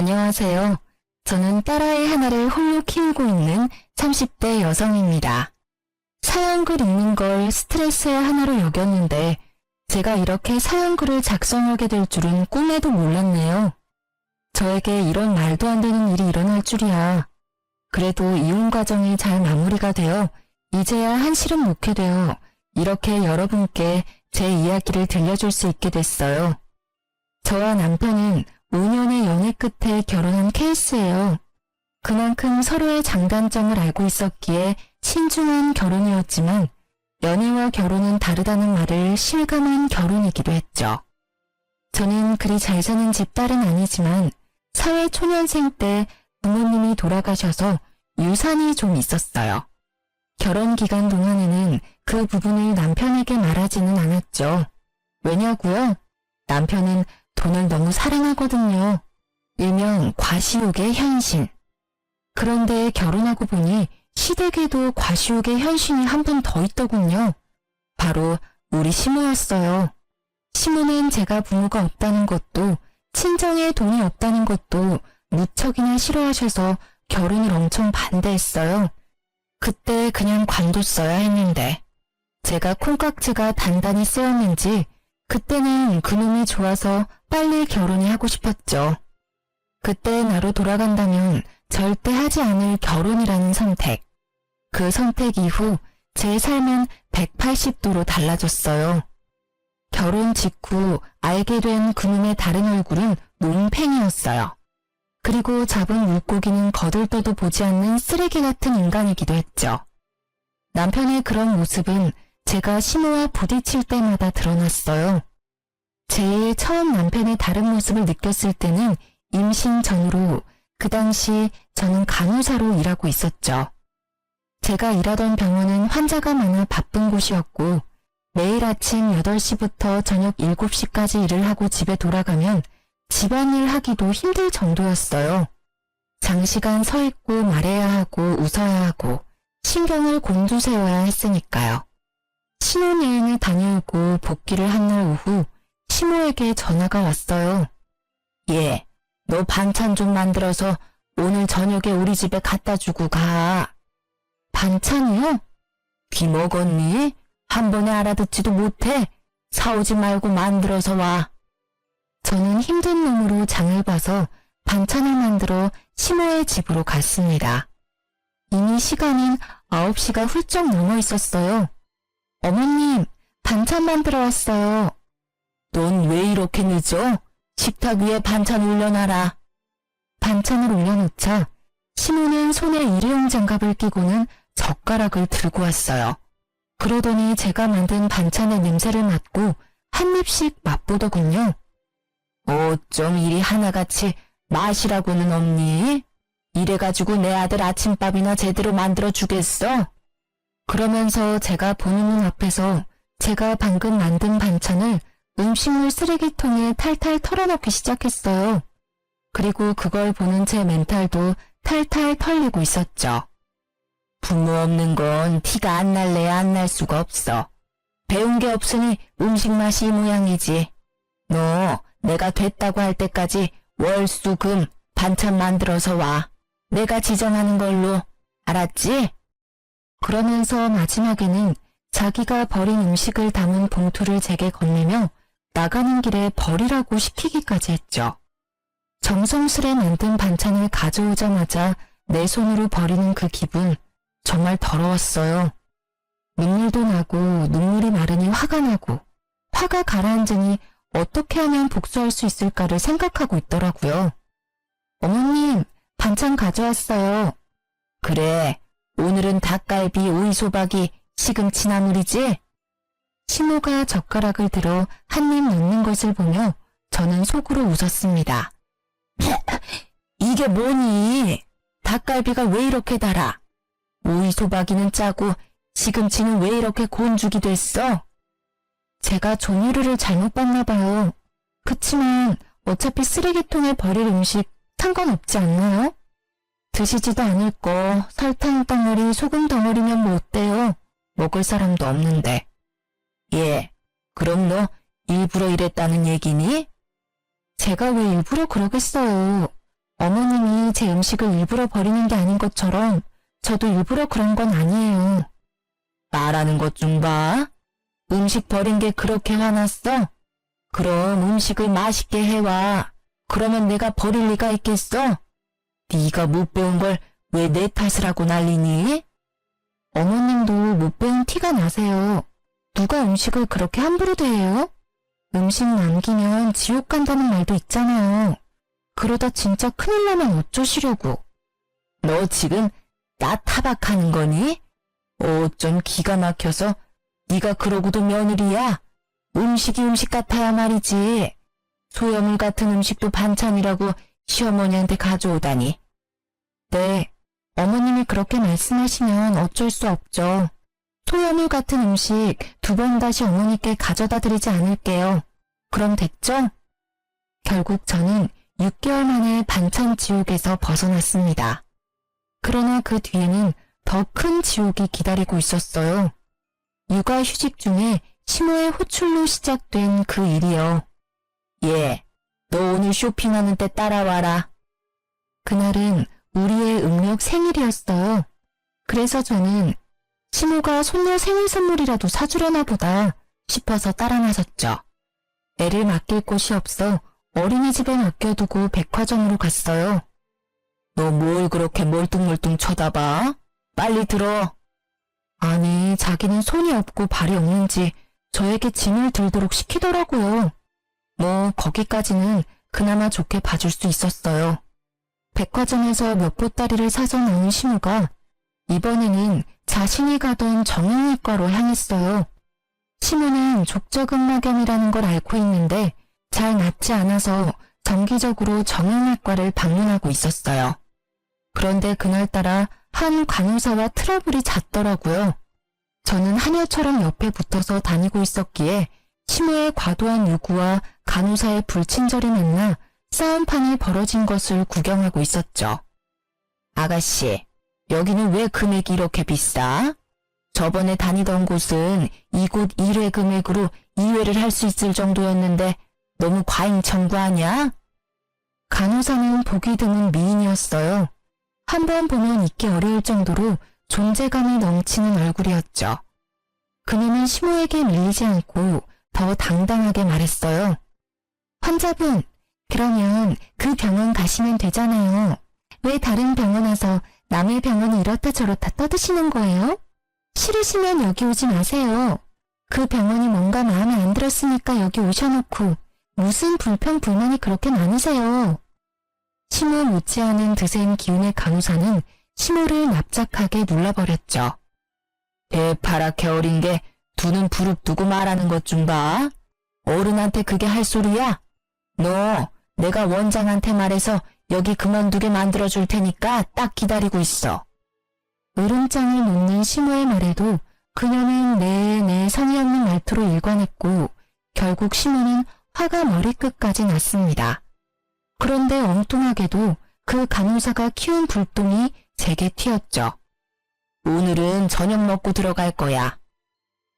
안녕하세요. 저는 딸아이 하나를 홀로 키우고 있는 30대 여성입니다. 사연글 읽는 걸 스트레스의 하나로 여겼는데 제가 이렇게 사연글을 작성하게 될 줄은 꿈에도 몰랐네요. 저에게 이런 말도 안 되는 일이 일어날 줄이야. 그래도 이혼 과정이 잘 마무리가 되어 이제야 한시름 놓게 되어 이렇게 여러분께 제 이야기를 들려줄 수 있게 됐어요. 저와 남편은 5년의 연애 끝에 결혼한 케이스예요. 그만큼 서로의 장단점을 알고 있었기에 신중한 결혼이었지만 연애와 결혼은 다르다는 말을 실감한 결혼이기도 했죠. 저는 그리 잘 사는 집 딸은 아니지만 사회 초년생 때 부모님이 돌아가셔서 유산이 좀 있었어요. 결혼 기간 동안에는 그 부분을 남편에게 말하지는 않았죠. 왜냐고요? 남편은 돈을 너무 사랑하거든요. 일명 과시욕의 현신. 그런데 결혼하고 보니 시댁에도 과시욕의 현신이 한 분 더 있더군요. 바로 우리 시모였어요. 시모는 제가 부모가 없다는 것도 친정에 돈이 없다는 것도 무척이나 싫어하셔서 결혼을 엄청 반대했어요. 그때 그냥 관뒀어야 했는데 제가 콩깍지가 단단히 쓰였는지 그때는 그놈이 좋아서 빨리 결혼이 하고 싶었죠. 그때 나로 돌아간다면 절대 하지 않을 결혼이라는 선택. 그 선택 이후 제 삶은 180도로 달라졌어요. 결혼 직후 알게 된 그놈의 다른 얼굴은 논팽이였어요. 그리고 잡은 물고기는 거들떠도 보지 않는 쓰레기 같은 인간이기도 했죠. 남편의 그런 모습은 제가 시모와 부딪힐 때마다 드러났어요. 제일 처음 남편의 다른 모습을 느꼈을 때는 임신 전후로 그 당시 저는 간호사로 일하고 있었죠. 제가 일하던 병원은 환자가 많아 바쁜 곳이었고 매일 아침 8시부터 저녁 7시까지 일을 하고 집에 돌아가면 집안일 하기도 힘들 정도였어요. 장시간 서 있고 말해야 하고 웃어야 하고 신경을 곤두세워야 했으니까요. 신혼여행을 다녀오고 복귀를 한 날 오후 시모에게 전화가 왔어요. 예, 너 반찬 좀 만들어서 오늘 저녁에 우리 집에 갖다 주고 가. 반찬이요? 귀 먹었니? 한 번에 알아듣지도 못해. 사오지 말고 만들어서 와. 저는 힘든 놈으로 장을 봐서 반찬을 만들어 시모의 집으로 갔습니다. 이미 시간은 9시가 훌쩍 넘어 있었어요. 어머님, 반찬 만들어 왔어요. 넌 왜 이렇게 늦어? 식탁 위에 반찬 올려놔라. 반찬을 올려놓자 시모는 손에 일회용 장갑을 끼고는 젓가락을 들고 왔어요. 그러더니 제가 만든 반찬의 냄새를 맡고 한 입씩 맛보더군요. 어쩜 이리 하나같이 맛이라고는 없니? 이래가지고 내 아들 아침밥이나 제대로 만들어 주겠어? 그러면서 제가 보는 눈 앞에서 제가 방금 만든 반찬을 음식물 쓰레기통에 탈탈 털어넣기 시작했어요. 그리고 그걸 보는 제 멘탈도 탈탈 털리고 있었죠. 부모 없는 건 티가 안 날래야 안 날 수가 없어. 배운 게 없으니 음식 맛이 이 모양이지. 너 내가 됐다고 할 때까지 월, 수, 금 반찬 만들어서 와. 내가 지정하는 걸로. 알았지? 그러면서 마지막에는 자기가 버린 음식을 담은 봉투를 제게 건네며 나가는 길에 버리라고 시키기까지 했죠. 정성스레 만든 반찬을 가져오자마자 내 손으로 버리는 그 기분 정말 더러웠어요. 눈물도 나고 눈물이 마르니 화가 나고 화가 가라앉으니 어떻게 하면 복수할 수 있을까를 생각하고 있더라고요. 어머님, 반찬 가져왔어요. 그래, 오늘은 닭갈비, 오이소박이, 시금치 나물이지? 시모가 젓가락을 들어 한 입 넣는 것을 보며 저는 속으로 웃었습니다. 이게 뭐니? 닭갈비가 왜 이렇게 달아? 오이소박이는 짜고 시금치는 왜 이렇게 곤죽이 됐어? 제가 종이류를 잘못 봤나 봐요. 그치만 어차피 쓰레기통에 버릴 음식 상관없지 않나요? 드시지도 않을 거 설탕 덩어리, 소금 덩어리면 뭐 어때요? 먹을 사람도 없는데. 예, 그럼 너 일부러 이랬다는 얘기니? 제가 왜 일부러 그러겠어요. 어머님이 제 음식을 일부러 버리는 게 아닌 것처럼 저도 일부러 그런 건 아니에요. 말하는 것 좀 봐. 음식 버린 게 그렇게 화났어? 그럼 음식을 맛있게 해와. 그러면 내가 버릴 리가 있겠어? 네가 못 배운 걸 왜 내 탓을 하고 난리니? 어머님도 못 배운 티가 나세요. 누가 음식을 그렇게 함부로 대해요? 음식 남기면 지옥 간다는 말도 있잖아요. 그러다 진짜 큰일 나면 어쩌시려고. 너 지금 나 타박하는 거니? 좀 기가 막혀서 네가 그러고도 며느리야? 음식이 음식 같아야 말이지. 소염물 같은 음식도 반찬이라고 시어머니한테 가져오다니. 네, 어머님이 그렇게 말씀하시면 어쩔 수 없죠. 소염물 같은 음식 2번 다시 어머니께 가져다 드리지 않을게요. 그럼 됐죠? 결국 저는 6개월 만에 반찬 지옥에서 벗어났습니다. 그러나 그 뒤에는 더 큰 지옥이 기다리고 있었어요. 육아휴직 중에 시모의 호출로 시작된 그 일이요. 예, 너 오늘 쇼핑하는 때 따라와라. 그날은 우리의 음력 생일이었어요. 그래서 저는 시모가 손녀 생일 선물이라도 사주려나 보다 싶어서 따라 나섰죠. 애를 맡길 곳이 없어 어린이집에 맡겨두고 백화점으로 갔어요. 너 뭘 그렇게 멀뚱멀뚱 쳐다봐? 빨리 들어. 아니, 자기는 손이 없고 발이 없는지 저에게 짐을 들도록 시키더라고요. 뭐 거기까지는 그나마 좋게 봐줄 수 있었어요. 백화점에서 몇 보따리를 사서 나온 시모가 이번에는 자신이 가던 정형외과로 향했어요. 시모는 족저근막염이라는 걸 앓고 있는데 잘 낫지 않아서 정기적으로 정형외과를 방문하고 있었어요. 그런데 그날따라 한 간호사와 트러블이 잦더라고요. 저는 하녀처럼 옆에 붙어서 다니고 있었기에 시모의 과도한 요구와 간호사의 불친절이 만나 싸움판이 벌어진 것을 구경하고 있었죠. 아가씨, 여기는 왜 금액이 이렇게 비싸? 저번에 다니던 곳은 이곳 1회 금액으로 2회를 할 수 있을 정도였는데 너무 과잉 청구 아니야? 간호사는 보기 드문 미인이었어요. 한 번 보면 잊기 어려울 정도로 존재감이 넘치는 얼굴이었죠. 그녀는 시모에게 밀리지 않고 더 당당하게 말했어요. 환자분, 그러면 그 병원 가시면 되잖아요. 왜 다른 병원 와서 남의 병원이 이렇다 저렇다 떠드시는 거예요? 싫으시면 여기 오지 마세요. 그 병원이 뭔가 마음에 안 들었으니까 여기 오셔놓고 무슨 불평불만이 그렇게 많으세요? 시모 못지않은 드센 기운의 간호사는 시모를 납작하게 눌러버렸죠. 배 파랗게 어린 게 두 눈 부릅뜨고 말하는 것 좀 봐. 어른한테 그게 할 소리야? 너 내가 원장한테 말해서 여기 그만두게 만들어줄 테니까 딱 기다리고 있어. 으름장을 놓는 시모의 말에도 그녀는 내내 성의 없는 말투로 일관했고 결국 시모는 화가 머리끝까지 났습니다. 그런데 엉뚱하게도 그 간호사가 키운 불똥이 제게 튀었죠. 오늘은 저녁 먹고 들어갈 거야.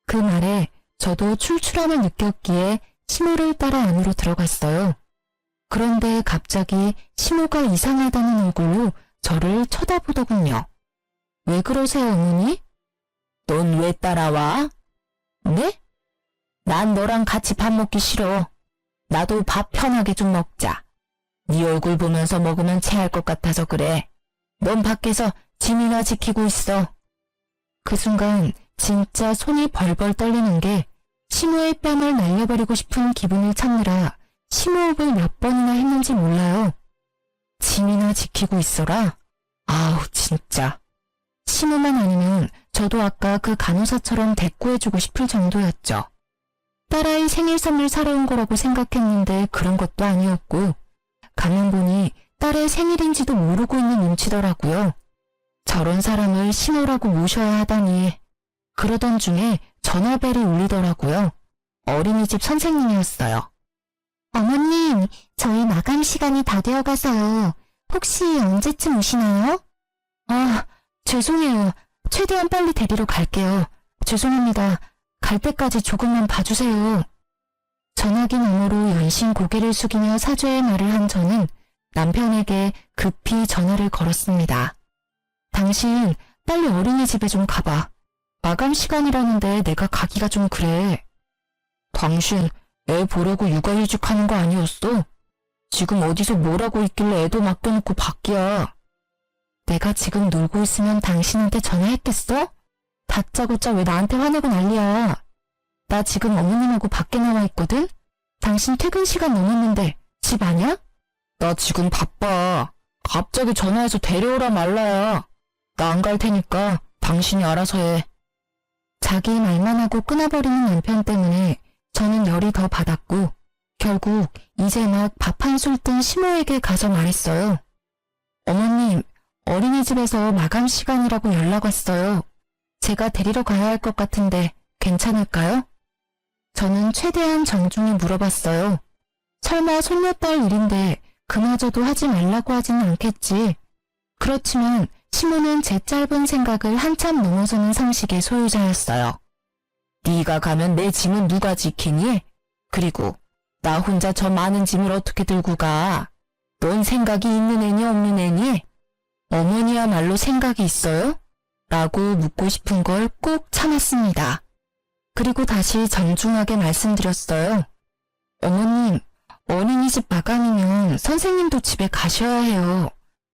그 말에 저도 출출함을 느꼈기에 시모를 따라 안으로 들어갔어요. 그런데 갑자기 시모가 이상하다는 얼굴로 저를 쳐다보더군요. 왜 그러세요, 어머니? 넌 왜 따라와? 네? 난 너랑 같이 밥 먹기 싫어. 나도 밥 편하게 좀 먹자. 네 얼굴 보면서 먹으면 체할 것 같아서 그래. 넌 밖에서 짐이나 지키고 있어. 그 순간 진짜 손이 벌벌 떨리는 게 시모의 뺨을 날려버리고 싶은 기분을 참느라 심호흡을 몇 번이나 했는지 몰라요. 짐이나 지키고 있어라. 아우 진짜. 시모만 아니면 저도 아까 그 간호사처럼 대꾸해주고 싶을 정도였죠. 딸아이 생일 선물 사러 온 거라고 생각했는데 그런 것도 아니었고 가만 보니 딸의 생일인지도 모르고 있는 눈치더라고요. 저런 사람을 시모라고 모셔야 하다니. 그러던 중에 전화벨이 울리더라고요. 어린이집 선생님이었어요. 어머님, 저희 마감 시간이 다 되어가서요. 혹시 언제쯤 오시나요? 아, 죄송해요. 최대한 빨리 데리러 갈게요. 죄송합니다. 갈 때까지 조금만 봐주세요. 전화기 너머로 연신 고개를 숙이며 사죄의 말을 한 저는 남편에게 급히 전화를 걸었습니다. 당신 빨리 어린이집에 좀 가봐. 마감 시간이라는데 내가 가기가 좀 그래. 당신 애 보려고 육아휴직하는 거 아니었어? 지금 어디서 뭘 하고 있길래 애도 맡겨놓고 밖이야. 내가 지금 놀고 있으면 당신한테 전화했겠어? 다짜고짜 왜 나한테 화내고 난리야. 나 지금 어머님하고 밖에 나와 있거든? 당신 퇴근 시간 넘었는데 집 아냐? 나 지금 바빠. 갑자기 전화해서 데려오라 말라야. 나 안 갈 테니까 당신이 알아서 해. 자기 말만 하고 끊어버리는 남편 때문에 저는 열이 더 받았고 결국 이제 막 밥 한 술 뜬 시모에게 가서 말했어요. 어머님, 어린이집에서 마감 시간이라고 연락 왔어요. 제가 데리러 가야 할 것 같은데 괜찮을까요? 저는 최대한 정중히 물어봤어요. 설마 손녀딸 일인데 그마저도 하지 말라고 하지는 않겠지. 그렇지만 시모는 제 짧은 생각을 한참 넘어서는 상식의 소유자였어요. 네가 가면 내 짐은 누가 지키니? 그리고 나 혼자 저 많은 짐을 어떻게 들고 가? 넌 생각이 있는 애니 없는 애니? 어머니야말로 생각이 있어요? 라고 묻고 싶은 걸 꼭 참았습니다. 그리고 다시 정중하게 말씀드렸어요. 어머님, 어린이집 마감이면 선생님도 집에 가셔야 해요.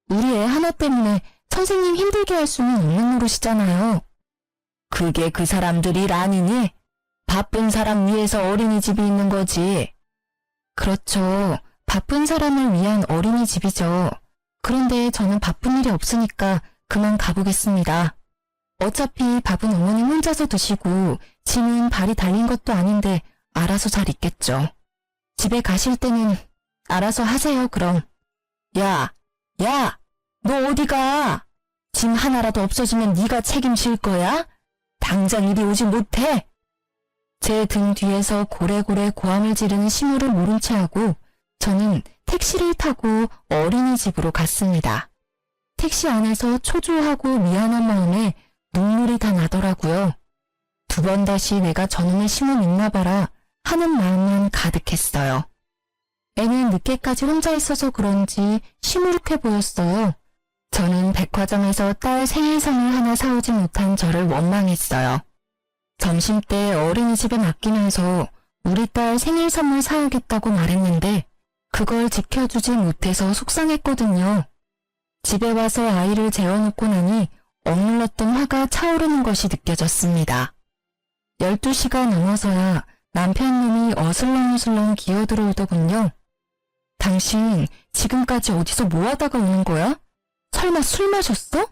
우리 애 하나 때문에 선생님 힘들게 할 수는 없는 노릇이잖아요. 그게 그 사람들 일 아니니? 바쁜 사람 위해서 어린이집이 있는 거지. 그렇죠. 바쁜 사람을 위한 어린이집이죠. 그런데 저는 바쁜 일이 없으니까 그만 가보겠습니다. 어차피 밥은 어머님 혼자서 드시고 짐은 발이 달린 것도 아닌데 알아서 잘 있겠죠. 집에 가실 때는 알아서 하세요, 그럼. 야, 너 어디 가? 짐 하나라도 없어지면 네가 책임질 거야? 당장 이리 오지 못해? 제 등 뒤에서 고래고래 고함을 지르는 시모를 모른 채 하고 저는 택시를 타고 어린이집으로 갔습니다. 택시 안에서 초조하고 미안한 마음에 눈물이 다 나더라고요. 두 번 다시 내가 저놈의 시모 믿나 봐라 하는 마음만 가득했어요. 애는 늦게까지 혼자 있어서 그런지 시무룩해 보였어요. 저는 백화점에서 딸 생일 선물 하나 사오지 못한 저를 원망했어요. 점심때 어린이집에 맡기면서 우리 딸 생일 선물 사오겠다고 말했는데 그걸 지켜주지 못해서 속상했거든요. 집에 와서 아이를 재워놓고 나니 억눌렀던 화가 차오르는 것이 느껴졌습니다. 12시가 넘어서야 남편놈이 어슬렁어슬렁 기어들어오더군요. 당신 지금까지 어디서 뭐하다가 오는 거야? 설마 술 마셨어?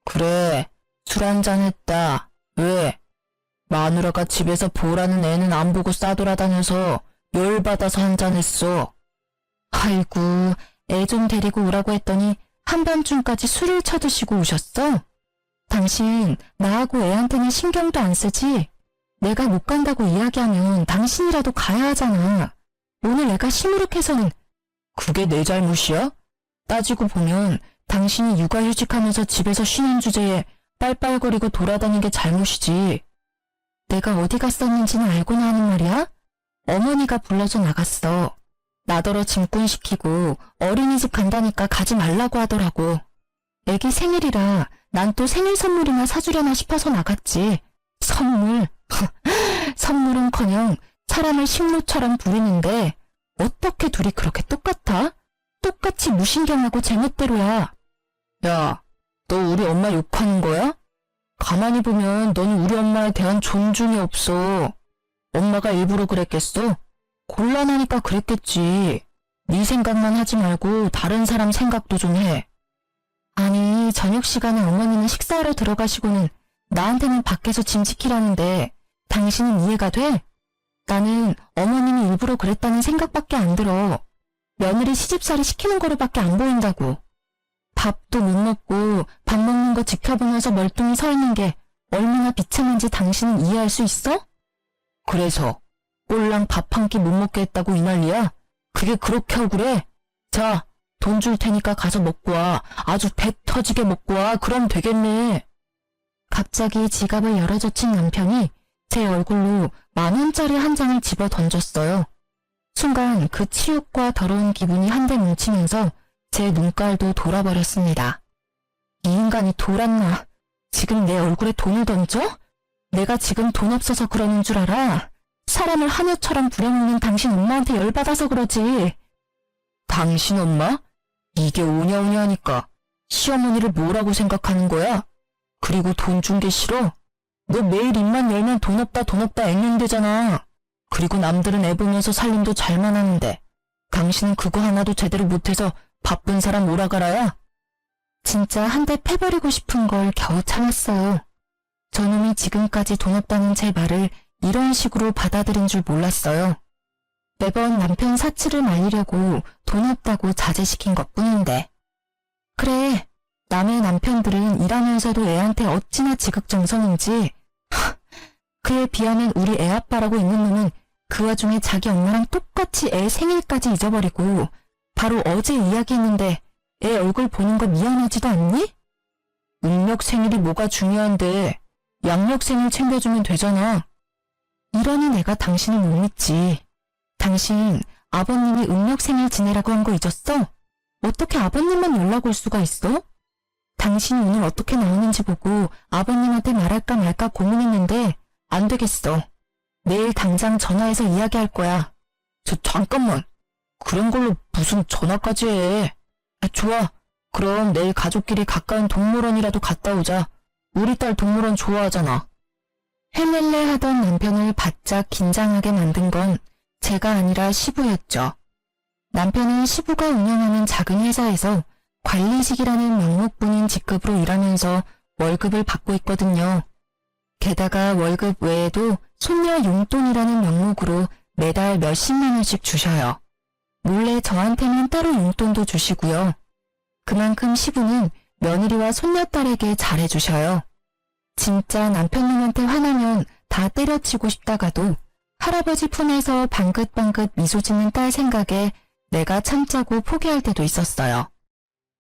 그래, 술 한잔 했다. 왜? 마누라가 집에서 보라는 애는 안 보고 싸돌아다녀서 열받아서 한잔 했어. 아이고, 애 좀 데리고 오라고 했더니 한밤중까지 술을 쳐드시고 오셨어? 당신 나하고 애한테는 신경도 안 쓰지? 내가 못 간다고 이야기하면 당신이라도 가야 하잖아. 오늘 애가 시무룩해서는 그게 내 잘못이야? 따지고 보면 당신이 육아휴직하면서 집에서 쉬는 주제에 빨빨거리고 돌아다닌 게 잘못이지. 내가 어디 갔었는지는 알고나 하는 말이야? 어머니가 불러서 나갔어. 나더러 짐꾼시키고 어린이집 간다니까 가지 말라고 하더라고. 애기 생일이라 난 또 생일 선물이나 사주려나 싶어서 나갔지. 선물? 선물은커녕 사람을 식모처럼 부리는데 어떻게 둘이 그렇게 똑같아? 똑같이 무신경하고 제멋대로야. 야, 너 우리 엄마 욕하는 거야? 가만히 보면 넌 우리 엄마에 대한 존중이 없어. 엄마가 일부러 그랬겠어? 곤란하니까 그랬겠지. 네 생각만 하지 말고 다른 사람 생각도 좀 해. 아니, 저녁 시간에 어머니는 식사하러 들어가시고는 나한테는 밖에서 짐 지키라는데 당신은 이해가 돼? 나는 어머님이 일부러 그랬다는 생각밖에 안 들어. 며느리 시집살이 시키는 거로밖에 안 보인다고. 밥도 못 먹고 밥 먹는 거 지켜보면서 멀뚱히 서 있는 게 얼마나 비참한지 당신은 이해할 수 있어? 그래서 꼴랑 밥 한 끼 못 먹게 했다고 이 난리야? 그게 그렇게 억울해? 자, 돈 줄 테니까 가서 먹고 와. 아주 배 터지게 먹고 와. 그럼 되겠네. 갑자기 지갑을 열어젖힌 남편이 제 얼굴로 10,000원짜리 한 장을 집어 던졌어요. 순간 그 치욕과 더러운 기분이 한데 뭉치면서 제 눈깔도 돌아버렸습니다. 이 인간이 돌았나? 지금 내 얼굴에 돈을 던져? 내가 지금 돈 없어서 그러는 줄 알아? 사람을 하녀처럼 부려먹는 당신 엄마한테 열받아서 그러지. 당신 엄마? 이게 오냐오냐하니까 시어머니를 뭐라고 생각하는 거야? 그리고 돈 준 게 싫어? 너 매일 입만 열면 돈 없다 앵앵대잖아. 그리고 남들은 애 보면서 살림도 잘만 하는데 당신은 그거 하나도 제대로 못해서 바쁜 사람 오라가라야? 진짜 한 대 패버리고 싶은 걸 겨우 참았어요. 저놈이 지금까지 돈 없다는 제 말을 이런 식으로 받아들인 줄 몰랐어요. 매번 남편 사치를 말리려고 돈 없다고 자제시킨 것뿐인데. 그래, 남의 남편들은 일하면서도 애한테 어찌나 지극정성인지. 그에 비하면 우리 애 아빠라고 있는 놈은 그 와중에 자기 엄마랑 똑같이 애 생일까지 잊어버리고 바로 어제 이야기했는데 애 얼굴 보는 거 미안하지도 않니? 음력 생일이 뭐가 중요한데 양력 생일 챙겨주면 되잖아. 이러니 내가 당신을 못 믿지. 당신 아버님이 음력 생일 지내라고 한 거 잊었어? 어떻게 아버님만 연락 올 수가 있어? 당신이 오늘 어떻게 나오는지 보고 아버님한테 말할까 말까 고민했는데 안 되겠어. 내일 당장 전화해서 이야기할 거야. 잠깐만. 그런 걸로 무슨 전화까지 해. 좋아. 그럼 내일 가족끼리 가까운 동물원이라도 갔다 오자. 우리 딸 동물원 좋아하잖아. 헬렐레 하던 남편을 바짝 긴장하게 만든 건 제가 아니라 시부였죠. 남편은 시부가 운영하는 작은 회사에서 관리직이라는 명목뿐인 직급으로 일하면서 월급을 받고 있거든요. 게다가 월급 외에도 손녀 용돈이라는 명목으로 매달 몇십만 원씩 주셔요. 몰래 저한테는 따로 용돈도 주시고요. 그만큼 시부는 며느리와 손녀딸에게 잘해주셔요. 진짜 남편놈한테 화나면 다 때려치고 싶다가도 할아버지 품에서 방긋방긋 미소 짓는 딸 생각에 내가 참자고 포기할 때도 있었어요.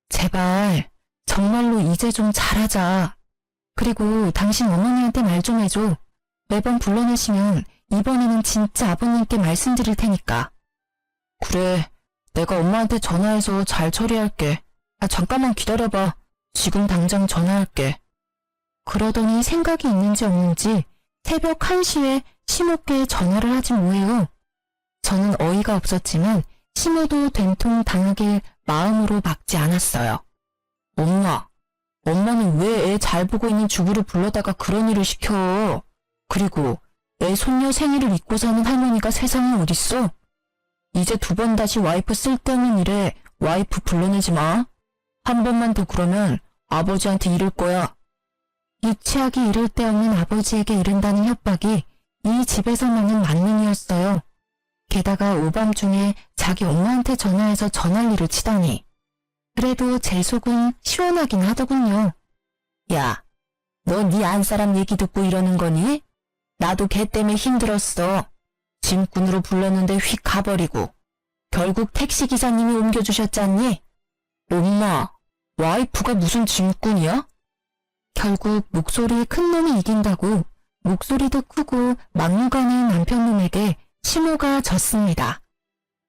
제발 정말로 이제 좀 잘하자. 그리고 당신 어머니한테 말 좀 해줘. 매번 불러내시면 이번에는 진짜 아버님께 말씀드릴 테니까. 그래, 내가 엄마한테 전화해서 잘 처리할게. 잠깐만 기다려봐. 지금 당장 전화할게. 그러더니 생각이 있는지 없는지 새벽 1시에 시모께 전화를 하지 뭐해요. 저는 어이가 없었지만 시모도 된통 당하길 마음으로 막지 않았어요. 엄마는 왜 애 잘 보고 있는 주부를 불러다가 그런 일을 시켜? 그리고 애 손녀 생일을 잊고 사는 할머니가 세상에 어딨어? 이제 2번 다시 와이프 쓸데없는 일에 와이프 불러내지 마. 한 번만 더 그러면 아버지한테 이를 거야. 유치하기 이를 데 없는 아버지에게 이른다는 협박이 이 집에서만은 만능이었어요. 게다가 오밤중에 자기 엄마한테 전화해서 전화리를 치다니. 그래도 제 속은 시원하긴 하더군요. 야, 너 네 안사람 얘기 듣고 이러는 거니? 나도 걔 때문에 힘들었어. 짐꾼으로 불렀는데 휙 가버리고 결국 택시기사님이 옮겨주셨잖니? 엄마, 와이프가 무슨 짐꾼이야? 결국 목소리 큰 놈이 이긴다고 목소리도 크고 막무가내인 남편놈에게 시모가 졌습니다.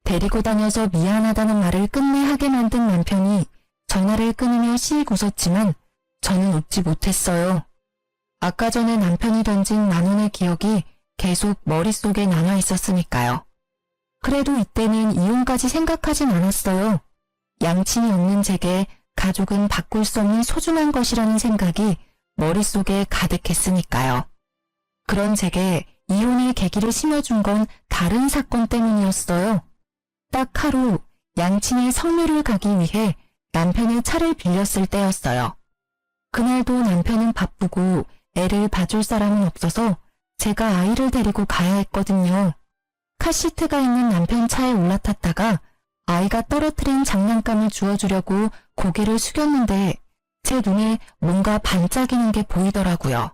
데리고 다녀서 미안하다는 말을 끝내 하게 만든 남편이 전화를 끊으며 씩 웃었지만 저는 웃지 못했어요. 아까 전에 남편이 던진 10,000원의 기억이 계속 머릿속에 남아 있었으니까요. 그래도 이때는 이혼까지 생각하진 않았어요. 양친이 없는 제게 가족은 바꿀 수 없는 소중한 것이라는 생각이 머릿속에 가득했으니까요. 그런 제게 이혼의 계기를 심어준 건 다른 사건 때문이었어요. 딱 하루 양친의 성묘를 가기 위해 남편의 차를 빌렸을 때였어요. 그날도 남편은 바쁘고 애를 봐줄 사람은 없어서 제가 아이를 데리고 가야 했거든요. 카시트가 있는 남편 차에 올라탔다가 아이가 떨어뜨린 장난감을 주워주려고 고개를 숙였는데 제 눈에 뭔가 반짝이는 게 보이더라고요.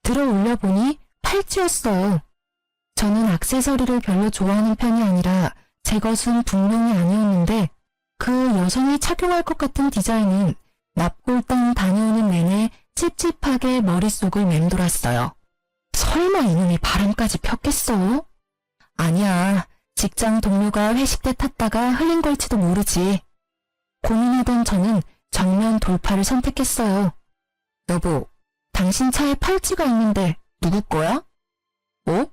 들어 올려보니 팔찌였어요. 저는 액세서리를 별로 좋아하는 편이 아니라 제 것은 분명히 아니었는데 그 여성이 착용할 것 같은 디자인은 납골당 다녀오는 내내 찝찝하게 머릿속을 맴돌았어요. 설마 이놈이 바람까지 폈겠어? 아니야, 직장 동료가 회식 때 탔다가 흘린 걸지도 모르지. 고민하던 저는 정면 돌파를 선택했어요. 여보, 당신 차에 팔찌가 있는데 누구 거야? 어?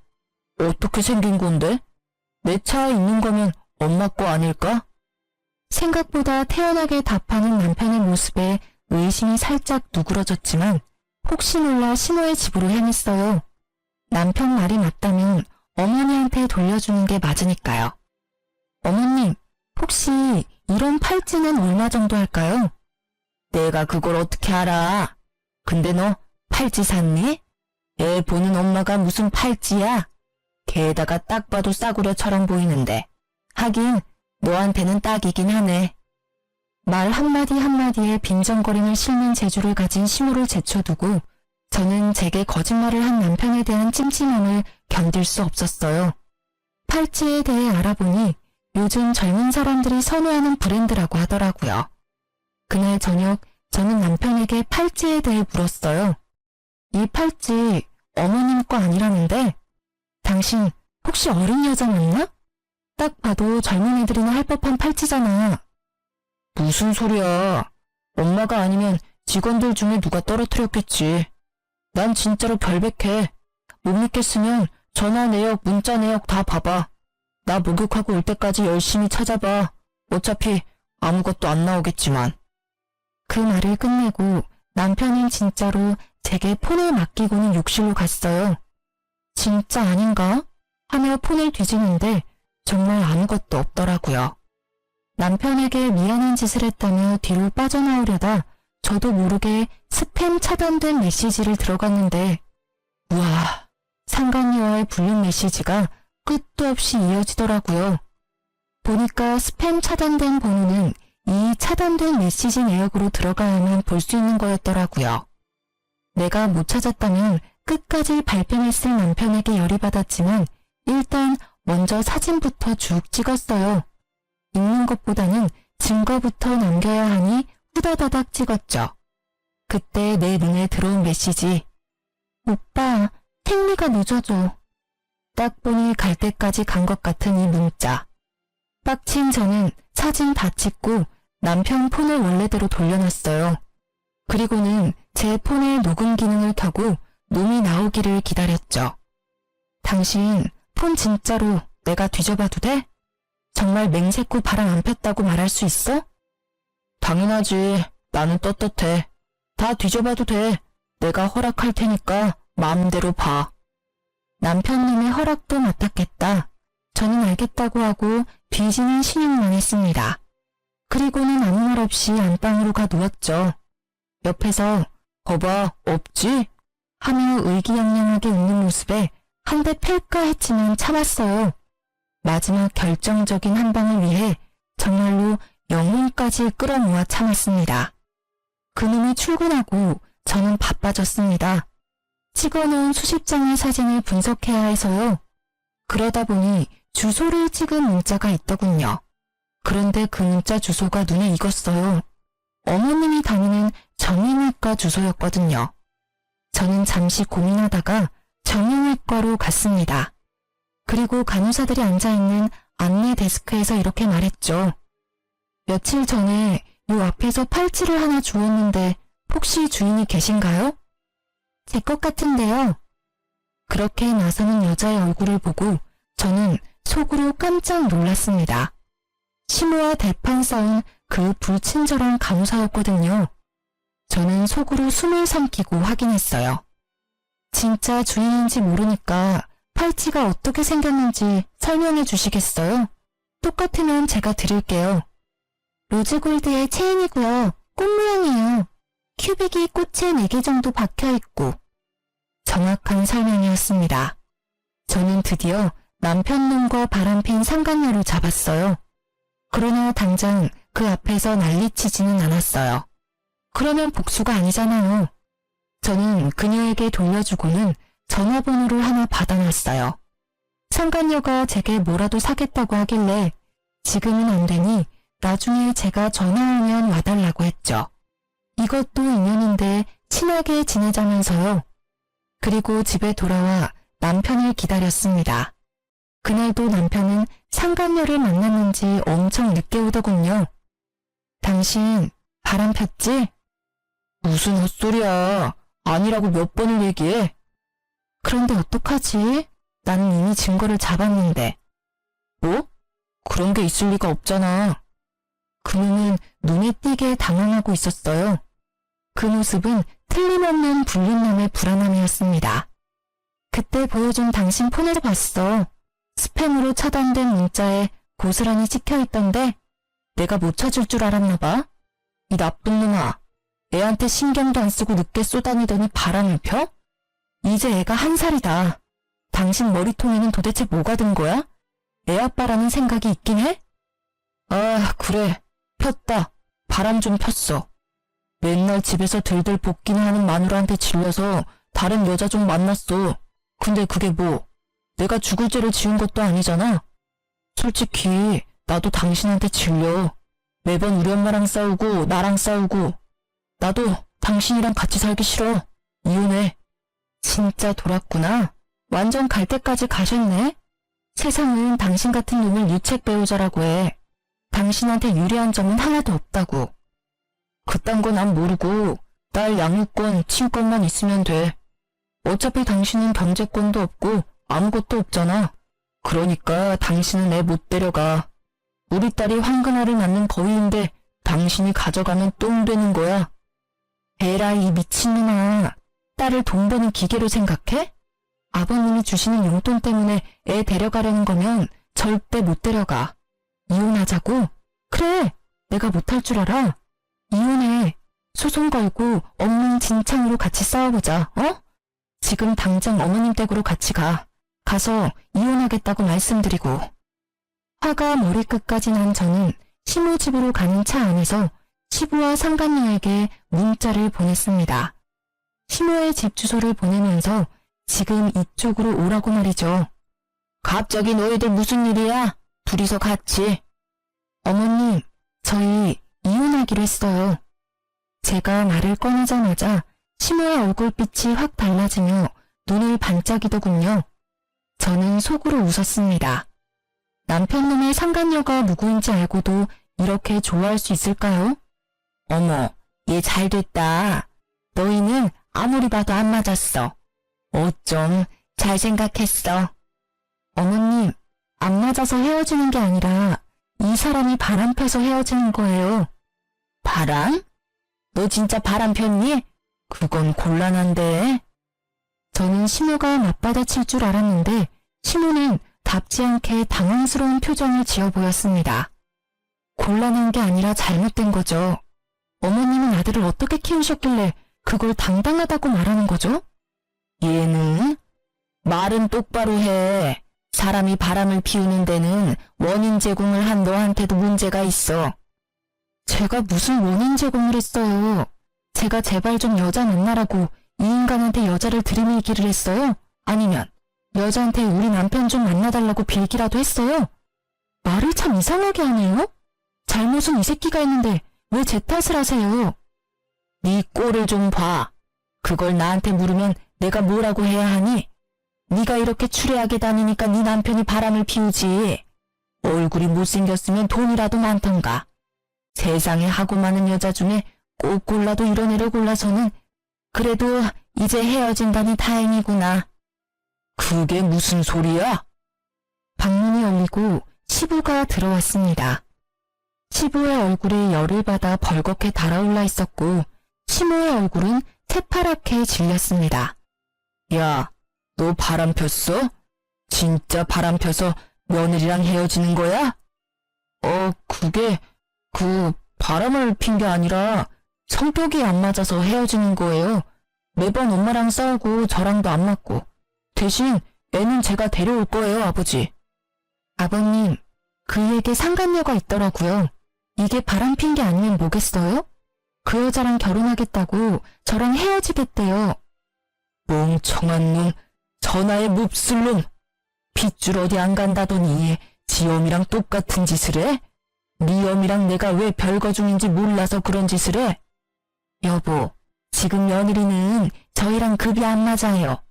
어떻게 생긴 건데? 내 차에 있는 거면 엄마 거 아닐까? 생각보다 태연하게 답하는 남편의 모습에 의심이 살짝 누그러졌지만 혹시 몰라 신호의 집으로 향했어요. 남편 말이 맞다면 어머니한테 돌려주는 게 맞으니까요. 어머님, 혹시 이런 팔찌는 얼마 정도 할까요? 내가 그걸 어떻게 알아? 근데 너 팔찌 샀니? 애 보는 엄마가 무슨 팔찌야? 게다가 딱 봐도 싸구려처럼 보이는데. 하긴 너한테는 딱이긴 하네. 말 한마디 한마디에 빈정거림을 싣는 재주를 가진 시모를 제쳐두고 저는 제게 거짓말을 한 남편에 대한 찜찜함을 견딜 수 없었어요. 팔찌에 대해 알아보니 요즘 젊은 사람들이 선호하는 브랜드라고 하더라고요. 그날 저녁 저는 남편에게 팔찌에 대해 물었어요. 이 팔찌 어머님 거 아니라는데? 당신 혹시 어린 여자 맞나? 딱 봐도 젊은 애들이나 할 법한 팔찌잖아. 무슨 소리야. 엄마가 아니면 직원들 중에 누가 떨어뜨렸겠지. 난 진짜로 결백해. 못 믿겠으면 전화 내역, 문자 내역 다 봐봐. 나 목욕하고 올 때까지 열심히 찾아봐. 어차피 아무것도 안 나오겠지만. 그 말을 끝내고 남편은 진짜로 제게 폰을 맡기고는 욕실로 갔어요. 진짜 아닌가? 하며 폰을 뒤지는데 정말 아무것도 없더라고요. 남편에게 미안한 짓을 했다며 뒤로 빠져나오려다 저도 모르게 스팸 차단된 메시지를 들어갔는데 우와, 상간녀와의 불륜 메시지가 끝도 없이 이어지더라고요. 보니까 스팸 차단된 번호는 이 차단된 메시지 내역으로 들어가야만 볼 수 있는 거였더라고요. 내가 못 찾았다면 끝까지 발뺌했을 남편에게 열이 받았지만 일단 먼저 사진부터 쭉 찍었어요. 읽는 것보다는 증거부터 남겨야 하니 후다다닥 찍었죠. 그때 내 눈에 들어온 메시지. 오빠, 택리가 늦어져. 딱 보니 갈 때까지 간 것 같은 이 문자. 빡친 저는 사진 다 찍고 남편 폰을 원래대로 돌려놨어요. 그리고는 제 폰의 녹음 기능을 켜고 놈이 나오기를 기다렸죠. 당신 폰 진짜로 내가 뒤져봐도 돼? 정말 맹세코 바람 안 폈다고 말할 수 있어? 당연하지. 나는 떳떳해. 다 뒤져봐도 돼. 내가 허락할 테니까 마음대로 봐. 남편님의 허락도 맡았겠다. 저는 알겠다고 하고 뒤지는 신용만 했습니다. 그리고는 아무 말 없이 안방으로 가 누웠죠. 옆에서 거봐, 없지? 하며 의기양양하게 웃는 모습에 한 대 팰까 했지만 참았어요. 마지막 결정적인 한 방을 위해 정말로 영혼까지 끌어모아 참았습니다. 그놈이 출근하고 저는 바빠졌습니다. 찍어놓은 수십 장의 사진을 분석해야 해서요. 그러다 보니 주소를 찍은 문자가 있더군요. 그런데 그 문자 주소가 눈에 익었어요. 어머님이 다니는 정형외과 주소였거든요. 저는 잠시 고민하다가 정형외과로 갔습니다. 그리고 간호사들이 앉아있는 안내 데스크에서 이렇게 말했죠. 며칠 전에 요 앞에서 팔찌를 하나 주웠는데 혹시 주인이 계신가요? 제 것 같은데요. 그렇게 나서는 여자의 얼굴을 보고 저는 속으로 깜짝 놀랐습니다. 시모와 대판 싸운 그 불친절한 간호사였거든요. 저는 속으로 숨을 삼키고 확인했어요. 진짜 주인인지 모르니까 팔찌가 어떻게 생겼는지 설명해 주시겠어요? 똑같으면 제가 드릴게요. 로즈골드의 체인이고요. 꽃 모양이에요. 큐빅이 꽃에 4개 정도 박혀있고. 정확한 설명이었습니다. 저는 드디어 남편놈과 바람핀 상간녀를 잡았어요. 그러나 당장 그 앞에서 난리치지는 않았어요. 그러면 복수가 아니잖아요. 저는 그녀에게 돌려주고는 전화번호를 하나 받아놨어요. 상간녀가 제게 뭐라도 사겠다고 하길래 지금은 안 되니 나중에 제가 전화하면 와달라고 했죠. 이것도 인연인데 친하게 지내자면서요. 그리고 집에 돌아와 남편을 기다렸습니다. 그날도 남편은 상간녀를 만났는지 엄청 늦게 오더군요. 당신 바람 폈지? 무슨 헛소리야. 아니라고 몇 번을 얘기해. 그런데 어떡하지? 나는 이미 증거를 잡았는데. 뭐? 그런 게 있을 리가 없잖아. 그녀는 눈에 띄게 당황하고 있었어요. 그 모습은 틀림없는 불륜남의 불안함이었습니다. 그때 보여준 당신 폰에서 봤어. 스팸으로 차단된 문자에 고스란히 찍혀있던데 내가 못 찾을 줄 알았나 봐. 이 나쁜 놈아. 애한테 신경도 안 쓰고 늦게 쏘다니더니 바람을 펴? 이제 애가 1살이다. 당신 머리통에는 도대체 뭐가 든 거야? 애 아빠라는 생각이 있긴 해? 아, 그래. 폈다. 바람 좀 폈어. 맨날 집에서 들들 볶기는 하는 마누라한테 질려서 다른 여자 좀 만났어. 근데 그게 뭐? 내가 죽을 죄를 지은 것도 아니잖아. 솔직히 나도 당신한테 질려. 매번 우리 엄마랑 싸우고 나랑 싸우고. 나도 당신이랑 같이 살기 싫어. 이혼해. 진짜 돌았구나. 완전 갈 때까지 가셨네. 세상은 당신 같은 놈을 유책 배우자라고 해. 당신한테 유리한 점은 하나도 없다고. 그딴 거 난 모르고 딸 양육권, 친권만 있으면 돼. 어차피 당신은 경제권도 없고 아무것도 없잖아. 그러니까 당신은 애 못 데려가. 우리 딸이 황금알을 낳는 거위인데 당신이 가져가면 똥 되는 거야. 에라이 이 미친놈아. 딸을 돈 버는 기계로 생각해? 아버님이 주시는 용돈 때문에 애 데려가려는 거면 절대 못 데려가. 이혼하자고? 그래. 내가 못할 줄 알아. 이혼해. 소송 걸고 엉망진창으로 같이 싸워보자. 어? 지금 당장 어머님 댁으로 같이 가. 가서 이혼하겠다고 말씀드리고. 화가 머리끝까지 난 저는 시모 집으로 가는 차 안에서 시부와 상간녀에게 문자를 보냈습니다. 시모의 집 주소를 보내면서 지금 이쪽으로 오라고 말이죠. 갑자기 너희들 무슨 일이야? 둘이서 같이. 어머님, 저희 이혼하기로 했어요. 제가 말을 꺼내자마자 시모의 얼굴빛이 확 달라지며 눈을 반짝이더군요. 저는 속으로 웃었습니다. 남편놈의 상간녀가 누구인지 알고도 이렇게 좋아할 수 있을까요? 어머, 얘 잘됐다. 너희는 아무리 봐도 안 맞았어. 어쩜 잘 생각했어. 어머님, 안 맞아서 헤어지는 게 아니라 이 사람이 바람 펴서 헤어지는 거예요. 바람? 너 진짜 바람 폈니? 그건 곤란한데. 저는 시모가 맞받아칠 줄 알았는데 시모는 답지 않게 당황스러운 표정을 지어 보였습니다. 곤란한 게 아니라 잘못된 거죠. 어머님은 아들을 어떻게 키우셨길래 그걸 당당하다고 말하는 거죠? 얘는 말은 똑바로 해. 사람이 바람을 피우는 데는 원인 제공을 한 너한테도 문제가 있어. 제가 무슨 원인 제공을 했어요? 제가 제발 좀 여자 만나라고 이 인간한테 여자를 들이밀기를 했어요? 아니면 여자한테 우리 남편 좀 만나달라고 빌기라도 했어요? 말을 참 이상하게 하네요? 잘못은 이 새끼가 했는데 왜 제 탓을 하세요? 네 꼴을 좀 봐. 그걸 나한테 물으면 내가 뭐라고 해야 하니? 네가 이렇게 추레하게 다니니까 네 남편이 바람을 피우지. 얼굴이 못생겼으면 돈이라도 많던가. 세상에 하고 많은 여자 중에 꼭 골라도 이런 애를 골라서는 그래도 이제 헤어진다니 다행이구나. 그게 무슨 소리야? 방문이 열리고 시부가 들어왔습니다. 시부의 얼굴에 열을 받아 벌겋게 달아올라 있었고 시모의 얼굴은 새파랗게 질렸습니다. 야, 너 바람 폈어? 진짜 바람 펴서 며느리랑 헤어지는 거야? 그게 바람을 핀 게 아니라 성격이 안 맞아서 헤어지는 거예요. 매번 엄마랑 싸우고 저랑도 안 맞고. 대신 애는 제가 데려올 거예요, 아버지. 아버님, 그에게 상간녀가 있더라고요. 이게 바람 핀 게 아니면 뭐겠어요? 그 여자랑 결혼하겠다고 저랑 헤어지겠대요. 멍청한 놈, 전화에 몹쓸 놈. 핏줄 어디 안 간다더니 지 엄이랑 똑같은 짓을 해? 네 엄이랑 내가 왜 별거 중인지 몰라서 그런 짓을 해? 여보, 지금 며느리는 저희랑 급이 안 맞아요.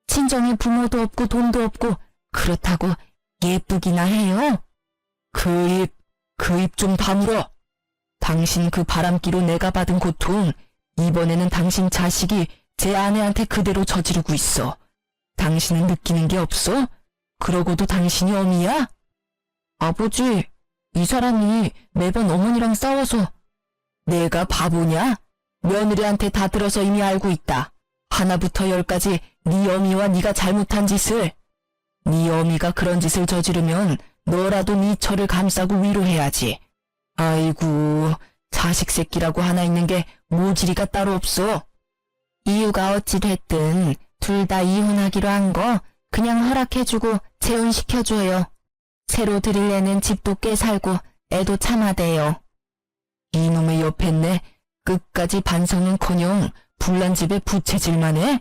친정에 부모도 없고 돈도 없고 그렇다고 예쁘기나 해요? 그 입 좀 다물어. 당신 그 바람기로 내가 받은 고통, 이번에는 당신 자식이 제 아내한테 그대로 저지르고 있어. 당신은 느끼는 게 없어? 그러고도 당신이 어미야? 아버지, 이 사람이 매번 어머니랑 싸워서. 내가 바보냐? 며느리한테 다 들어서 이미 알고 있다. 하나부터 열까지 네 어미와 네가 잘못한 짓을. 네 어미가 그런 짓을 저지르면 너라도 네 처를 감싸고 위로해야지. 아이고, 자식 새끼라고 하나 있는 게 모질이가 따로 없어. 이유가 어찌 됐든 둘 다 이혼하기로 한 거 그냥 허락해주고 재혼시켜줘요. 새로 들일 애는 집도 꽤 살고 애도 참아대요. 이놈의 옆했네. 끝까지 반성은커녕 불난 집에 부채질만 해?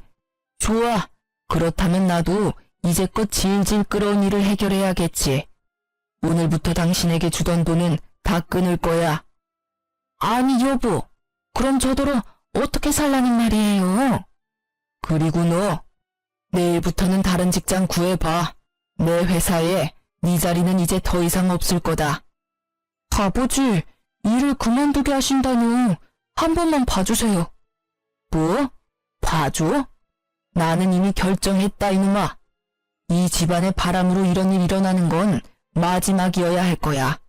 좋아. 그렇다면 나도 이제껏 질질 끌어온 일을 해결해야겠지. 오늘부터 당신에게 주던 돈은 다 끊을 거야. 아니 여보, 그럼 저더러 어떻게 살라는 말이에요? 그리고 너, 내일부터는 다른 직장 구해봐. 내 회사에 네 자리는 이제 더 이상 없을 거다. 아버지, 일을 그만두게 하신다뇨. 한 번만 봐주세요. 뭐? 봐줘? 나는 이미 결정했다 이놈아. 이 집안의 바람으로 이런 일 일어나는 건 마지막이어야 할 거야.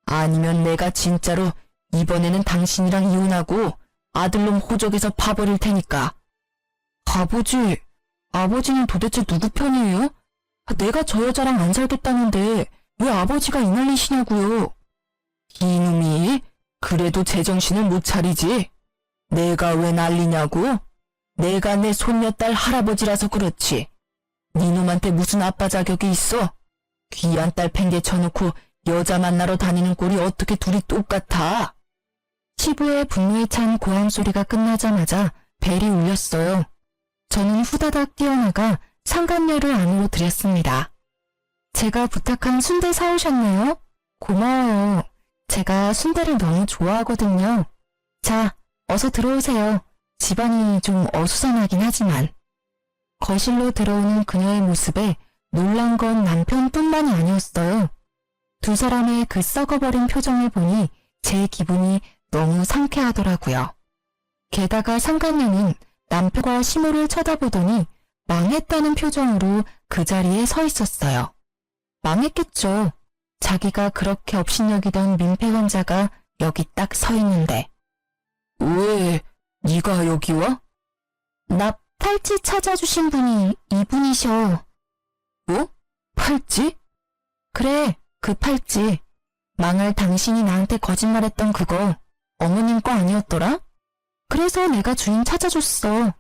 아니면 내가 진짜로 이번에는 당신이랑 이혼하고 아들놈 호적에서 파버릴 테니까. 아버지, 아버지는 도대체 누구 편이에요? 내가 저 여자랑 안 살겠다는데 왜 아버지가 이 난리시냐고요. 이놈이 그래도 제정신을 못 차리지. 내가 왜 난리냐고? 내가 내 손녀딸 할아버지라서 그렇지. 니놈한테 무슨 아빠 자격이 있어? 귀한 딸 팽개 쳐놓고 여자 만나러 다니는 꼴이 어떻게 둘이 똑같아? 시부의 분노에 찬 고함 소리가 끝나자마자 벨이 울렸어요. 저는 후다닥 뛰어나가 상간녀를 안으로 들였습니다. 제가 부탁한 순대 사오셨나요? 고마워요. 제가 순대를 너무 좋아하거든요. 자, 어서 들어오세요. 집안이 좀 어수선하긴 하지만. 거실로 들어오는 그녀의 모습에 놀란 건 남편뿐만이 아니었어요. 두 사람의 그 썩어버린 표정을 보니 제 기분이 너무 상쾌하더라고요. 게다가 상간녀는 남편과 시모를 쳐다보더니 망했다는 표정으로 그 자리에 서 있었어요. 망했겠죠. 자기가 그렇게 업신여기던 민폐 환자가 여기 딱 서 있는데. 왜 네가 여기 와? 나 팔찌 찾아주신 분이 이분이셔. 뭐? 팔찌? 그래, 그 팔찌. 망할 당신이 나한테 거짓말했던 그거 어머님 거 아니었더라? 그래서 내가 주인 찾아줬어.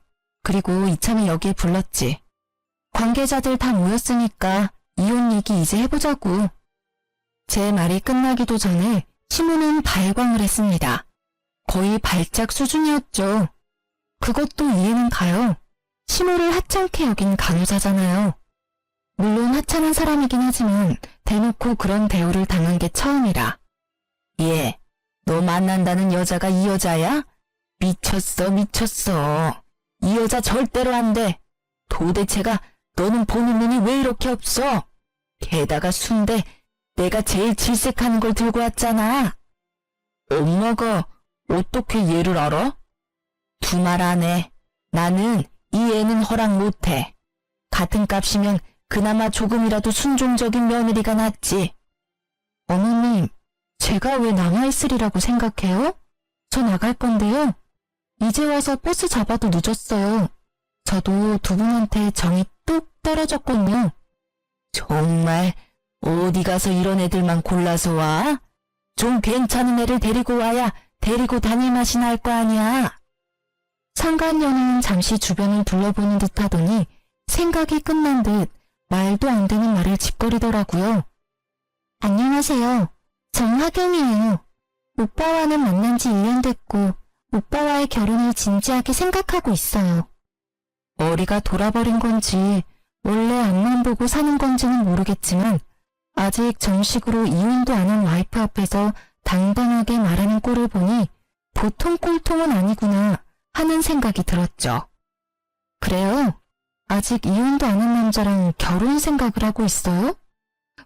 그리고 이참에 여기에 불렀지. 관계자들 다 모였으니까 이혼 얘기 이제 해보자고. 제 말이 끝나기도 전에 시모는 발광을 했습니다. 거의 발작 수준이었죠. 그것도 이해는 가요. 시모를 하찮게 여긴 간호사잖아요. 물론 하찮은 사람이긴 하지만 대놓고 그런 대우를 당한 게 처음이라. 예, 너 만난다는 여자가 이 여자야? 미쳤어, 미쳤어. 이 여자 절대로 안 돼. 도대체가 너는 보는 눈이 왜 이렇게 없어? 게다가 순대 내가 제일 질색하는 걸 들고 왔잖아. 엄마가 어떻게 얘를 알아? 두말 안 해. 나는 이 애는 허락 못해. 같은 값이면 그나마 조금이라도 순종적인 며느리가 낫지. 어머님, 제가 왜 남아있으리라고 생각해요? 저 나갈 건데요. 이제 와서 버스 잡아도 늦었어요. 저도 두 분한테 정이 뚝 떨어졌군요. 정말 어디 가서 이런 애들만 골라서 와? 좀 괜찮은 애를 데리고 와야 데리고 다닐 맛이 날 거 아니야. 상간녀는 잠시 주변을 둘러보는 듯 하더니 생각이 끝난 듯 말도 안 되는 말을 짓거리더라고요. 안녕하세요. 정하경이에요. 오빠와는 만난 지 1년 됐고 오빠와의 결혼을 진지하게 생각하고 있어요. 머리가 돌아버린 건지 원래 앞만 보고 사는 건지는 모르겠지만 아직 정식으로 이혼도 안 한 와이프 앞에서 당당하게 말하는 꼴을 보니 보통 꼴통은 아니구나 하는 생각이 들었죠. 그래요? 아직 이혼도 안 한 남자랑 결혼 생각을 하고 있어요?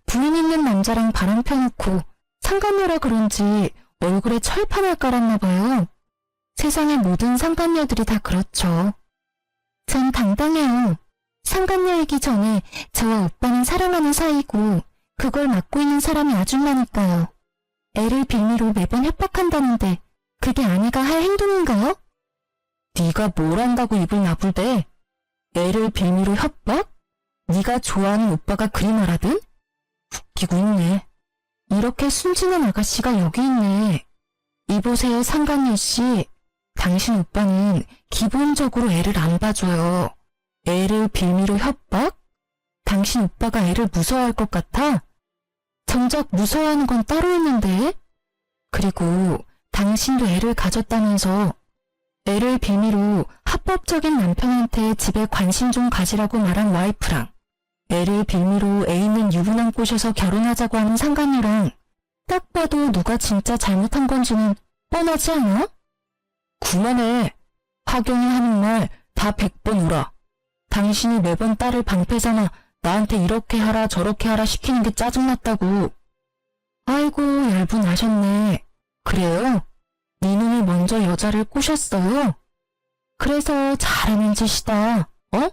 부인 있는 남자랑 바람 펴놓고 상간녀라 그런지 얼굴에 철판을 깔았나 봐요. 세상의 모든 상간녀들이 다 그렇죠. 전 당당해요. 상간녀이기 전에 저와 오빠는 사랑하는 사이고 그걸 맡고 있는 사람이 아줌마니까요. 애를 빌미로 매번 협박한다는데 그게 아내가 할 행동인가요? 네가 뭘 안다고 입을 나불대? 애를 빌미로 협박? 네가 좋아하는 오빠가 그리 말하든? 웃기고 있네. 이렇게 순진한 아가씨가 여기 있네. 이보세요 상간녀씨. 당신 오빠는 기본적으로 애를 안 봐줘요. 애를 빌미로 협박? 당신 오빠가 애를 무서워할 것 같아? 정작 무서워하는 건 따로 있는데? 그리고 당신도 애를 가졌다면서 애를 빌미로 합법적인 남편한테 집에 관심 좀 가지라고 말한 와이프랑 애를 빌미로 애 있는 유부남 꼬셔서 결혼하자고 하는 상간녀랑 딱 봐도 누가 진짜 잘못한 건지는 뻔하지 않아? 그만해. 하경이 하는 말 다 100번 울어. 당신이 매번 딸을 방패삼아 나한테 이렇게 하라 저렇게 하라 시키는 게 짜증났다고. 아이고 얇은 아셨네. 그래요? 네 눈을 먼저 여자를 꼬셨어요? 그래서 잘하는 짓이다. 어?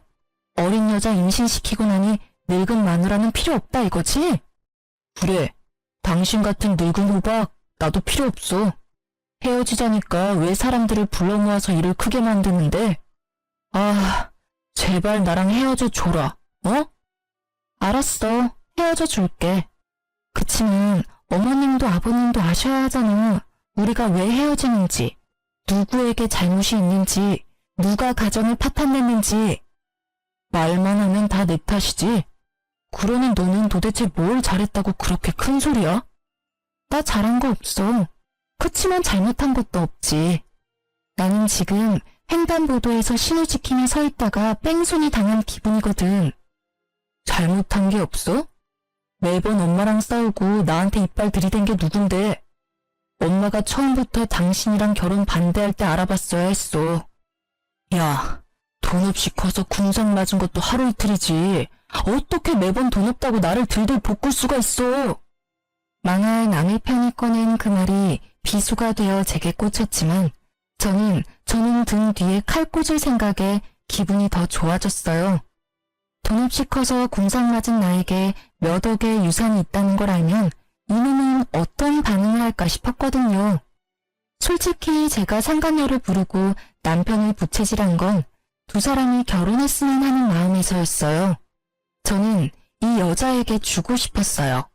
어린 여자 임신시키고 나니 늙은 마누라는 필요 없다 이거지? 그래. 당신 같은 늙은 호박 나도 필요 없어. 헤어지자니까 왜 사람들을 불러 모아서 일을 크게 만드는데? 아, 제발 나랑 헤어져 줘라. 어? 알았어. 헤어져 줄게. 그치만 어머님도 아버님도 아셔야 하잖아. 우리가 왜 헤어지는지, 누구에게 잘못이 있는지, 누가 가정을 파탄냈는지. 말만 하면 다 내 탓이지. 그러니 너는 도대체 뭘 잘했다고 그렇게 큰 소리야? 나 잘한 거 없어. 그치만 잘못한 것도 없지. 나는 지금 횡단보도에서 신호 지키며 서 있다가 뺑소니 당한 기분이거든. 잘못한 게 없어? 매번 엄마랑 싸우고 나한테 이빨 들이댄 게 누군데? 엄마가 처음부터 당신이랑 결혼 반대할 때 알아봤어야 했어. 야, 돈 없이 커서 군상 맞은 것도 하루 이틀이지. 어떻게 매번 돈 없다고 나를 들들 볶을 수가 있어? 망할 남의 편이 꺼낸 그 말이 비수가 되어 제게 꽂혔지만 저는 등 뒤에 칼 꽂을 생각에 기분이 더 좋아졌어요. 돈 없이 커서 군상 맞은 나에게 몇 억의 유산이 있다는 걸 알면 이놈은 어떤 반응을 할까 싶었거든요. 솔직히 제가 상간녀를 부르고 남편을 부채질한 건 두 사람이 결혼했으면 하는 마음에서였어요. 저는 이 여자에게 주고 싶었어요.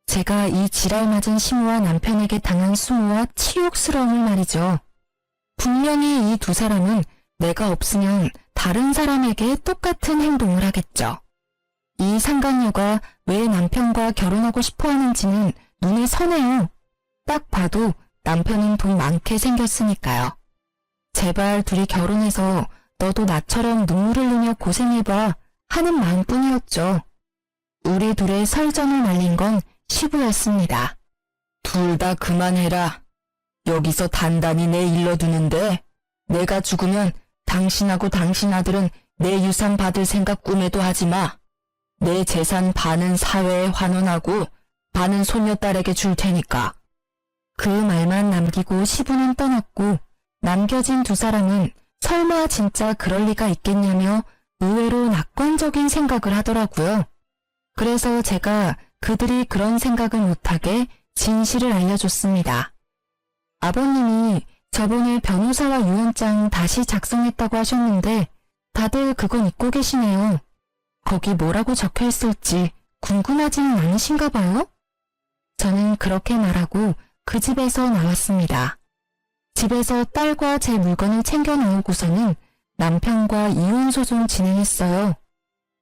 제가 이 지랄 맞은 시무와 남편에게 당한 수모와 치욕스러움을 말이죠. 분명히 이 두 사람은 내가 없으면 다른 사람에게 똑같은 행동을 하겠죠. 이 상간녀가 왜 남편과 결혼하고 싶어 하는지는 눈에 선해요. 딱 봐도 남편은 돈 많게 생겼으니까요. 제발 둘이 결혼해서 너도 나처럼 눈물을 흘리며 고생해봐 하는 마음뿐이었죠. 우리 둘의 설전을 말린 건 시부였습니다. 둘 다 그만해라. 여기서 단단히 내 일러두는데 내가 죽으면 당신하고 당신 아들은 내 유산 받을 생각 꿈에도 하지 마. 내 재산 반은 사회에 환원하고 반은 손녀딸에게 줄 테니까. 그 말만 남기고 시부는 떠났고 남겨진 두 사람은 설마 진짜 그럴 리가 있겠냐며 의외로 낙관적인 생각을 하더라고요. 그래서 제가 그들이 그런 생각을 못하게 진실을 알려줬습니다. 아버님이 저번에 변호사와 유언장 다시 작성했다고 하셨는데 다들 그건 잊고 계시네요. 거기 뭐라고 적혀있을지 궁금하지는 않으신가 봐요? 저는 그렇게 말하고 그 집에서 나왔습니다. 집에서 딸과 제 물건을 챙겨 나오고서는 남편과 이혼소송 진행했어요.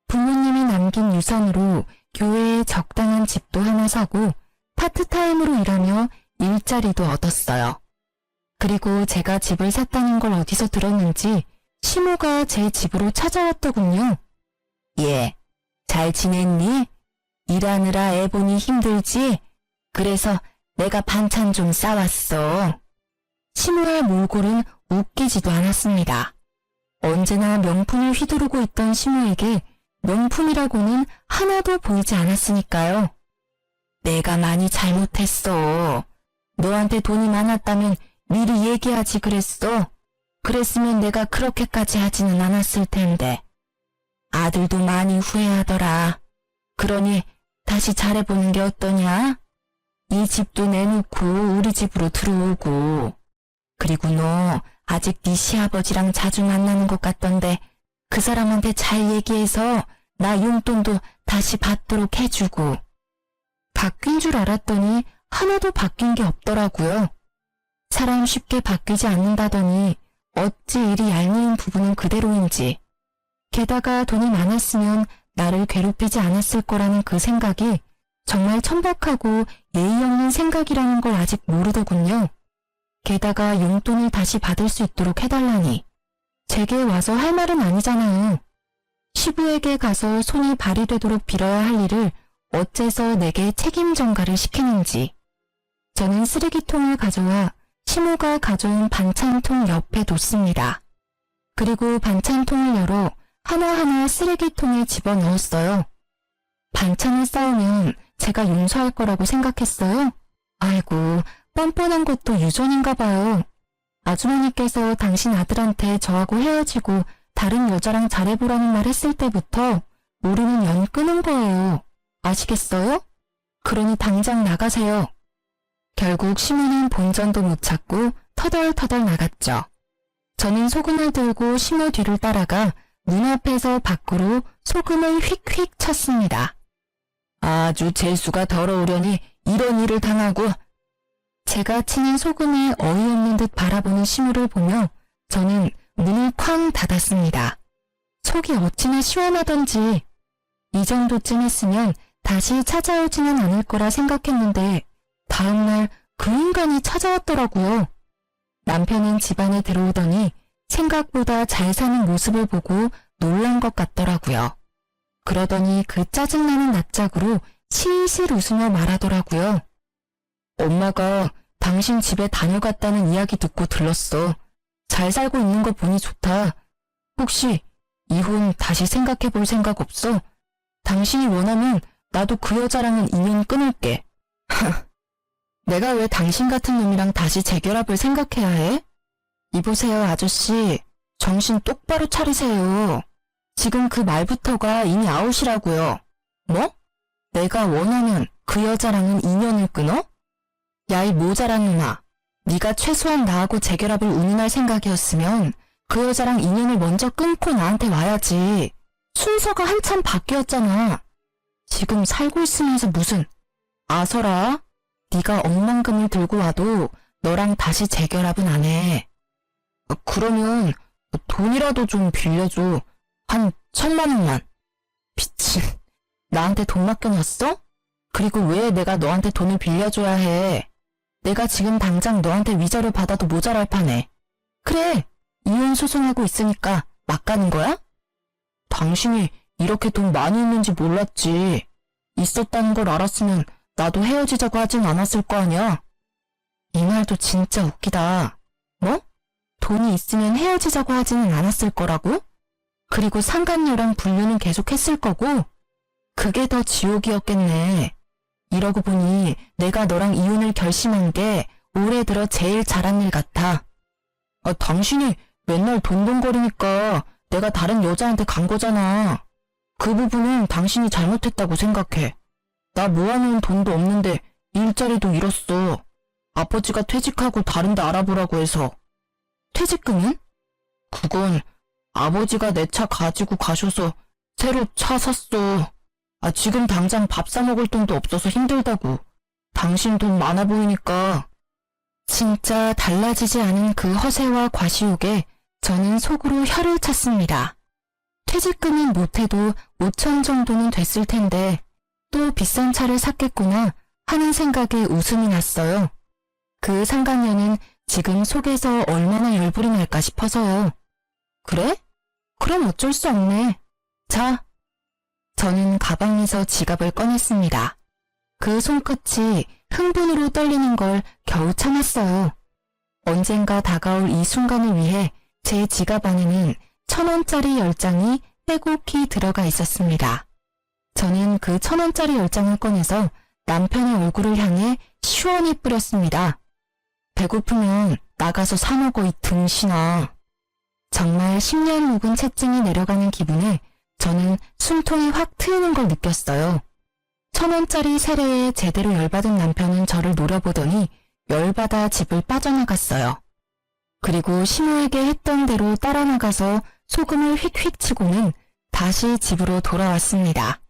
부모님이 남긴 유산으로 교회에 적당한 집도 하나 사고 파트타임으로 일하며 일자리도 얻었어요. 그리고 제가 집을 샀다는 걸 어디서 들었는지 시모가 제 집으로 찾아왔더군요. 예, 잘 지냈니? 일하느라 애 보니 힘들지? 그래서 내가 반찬 좀 싸왔어. 시모의 몰골은 웃기지도 않았습니다. 언제나 명품을 휘두르고 있던 시모에게 명품이라고는 하나도 보이지 않았으니까요. 내가 많이 잘못했어. 너한테 돈이 많았다면 미리 얘기하지 그랬어. 그랬으면 내가 그렇게까지 하지는 않았을 텐데. 아들도 많이 후회하더라. 그러니 다시 잘해보는 게 어떠냐? 이 집도 내놓고 우리 집으로 들어오고. 그리고 너 아직 네 시아버지랑 자주 만나는 것 같던데 그 사람한테 잘 얘기해서 나 용돈도 다시 받도록 해주고. 바뀐 줄 알았더니 하나도 바뀐 게 없더라고요. 사람 쉽게 바뀌지 않는다더니 어찌 이리 얄미운 부분은 그대로인지. 게다가 돈이 많았으면 나를 괴롭히지 않았을 거라는 그 생각이 정말 천박하고 예의 없는 생각이라는 걸 아직 모르더군요. 게다가 용돈을 다시 받을 수 있도록 해달라니. 제게 와서 할 말은 아니잖아요. 시부에게 가서 손이 발휘되도록 빌어야 할 일을 어째서 내게 책임 전가를 시키는지. 저는 쓰레기통을 가져와 시모가 가져온 반찬통 옆에 뒀습니다. 그리고 반찬통을 열어 하나하나 쓰레기통에 집어넣었어요. 반찬을 쌓으면 제가 용서할 거라고 생각했어요? 아이고, 뻔뻔한 것도 유전인가 봐요. 아주머니께서 당신 아들한테 저하고 헤어지고 다른 여자랑 잘해보라는 말 했을 때부터 모르는 연 끄는 거예요. 아시겠어요? 그러니 당장 나가세요. 결국 시모는 본전도 못 찾고 터덜터덜 나갔죠. 저는 소금을 들고 시모 뒤를 따라가 문 앞에서 밖으로 소금을 휙휙 쳤습니다. 아주 재수가 더러우려니 이런 일을 당하고. 제가 치는 소금에 어이없는 듯 바라보는 시모를 보며 저는 문을 쾅 닫았습니다. 속이 어찌나 시원하던지. 이 정도쯤 했으면 다시 찾아오지는 않을 거라 생각했는데 다음날 그 인간이 찾아왔더라고요. 남편은 집안에 들어오더니 생각보다 잘 사는 모습을 보고 놀란 것 같더라고요. 그러더니 그 짜증나는 낯짝으로 실실 웃으며 말하더라고요. 엄마가 당신 집에 다녀갔다는 이야기 듣고 들렀어. 잘 살고 있는 거 보니 좋다. 혹시 이혼 다시 생각해 볼 생각 없어? 당신이 원하면 나도 그 여자랑은 인연 끊을게. 내가 왜 당신 같은 놈이랑 다시 재결합을 생각해야 해? 이보세요, 아저씨. 정신 똑바로 차리세요. 지금 그 말부터가 이미 아웃이라고요. 뭐? 내가 원하면 그 여자랑은 인연을 끊어? 야, 이 모자란 놈아. 네가 최소한 나하고 재결합을 운운할 생각이었으면 그 여자랑 인연을 먼저 끊고 나한테 와야지. 순서가 한참 바뀌었잖아. 지금 살고 있으면서 무슨. 아서라. 네가 억만금을 들고 와도 너랑 다시 재결합은 안 해. 그러면 돈이라도 좀 빌려줘. 한 1,000만 원만. 미친. 나한테 돈 맡겨놨어? 그리고 왜 내가 너한테 돈을 빌려줘야 해? 내가 지금 당장 너한테 위자료 받아도 모자랄 판에. 그래, 이혼 소송하고 있으니까 막 가는 거야? 당신이 이렇게 돈 많이 있는지 몰랐지. 있었다는 걸 알았으면 나도 헤어지자고 하진 않았을 거 아니야. 이 말도 진짜 웃기다. 뭐? 돈이 있으면 헤어지자고 하지는 않았을 거라고? 그리고 상간녀랑 분류는 계속했을 거고? 그게 더 지옥이었겠네. 이러고 보니 내가 너랑 이혼을 결심한 게 올해 들어 제일 잘한 일 같아. 당신이 맨날 돈돈거리니까 내가 다른 여자한테 간 거잖아. 그 부분은 당신이 잘못했다고 생각해. 나 모아놓은 돈도 없는데 일자리도 잃었어. 아버지가 퇴직하고 다른 데 알아보라고 해서. 퇴직금은? 그건 아버지가 내 차 가지고 가셔서 새로 차 샀어. 지금 당장 밥 사 먹을 돈도 없어서 힘들다고. 당신 돈 많아 보이니까. 진짜 달라지지 않은 그 허세와 과시욕에 저는 속으로 혀를 찼습니다. 퇴직금은 못해도 5천 정도는 됐을 텐데 또 비싼 차를 샀겠구나 하는 생각에 웃음이 났어요. 그 상간녀는 지금 속에서 얼마나 열불이 날까 싶어서요. 그래? 그럼 어쩔 수 없네. 자. 저는 가방에서 지갑을 꺼냈습니다. 그 손끝이 흥분으로 떨리는 걸 겨우 참았어요. 언젠가 다가올 이 순간을 위해 제 지갑 안에는 1,000원짜리 10장이 빼곡히 들어가 있었습니다. 저는 그 1,000원짜리 10장을 꺼내서 남편의 얼굴을 향해 시원히 뿌렸습니다. 배고프면 나가서 사 먹어 이 등신아. 정말 10년 묵은 채증이 내려가는 기분에 저는 숨통이 확 트이는 걸 느꼈어요. 1,000원짜리 세례에 제대로 열받은 남편은 저를 노려보더니 열받아 집을 빠져나갔어요. 그리고 시모에게 했던 대로 따라 나가서 소금을 휙휙 치고는 다시 집으로 돌아왔습니다.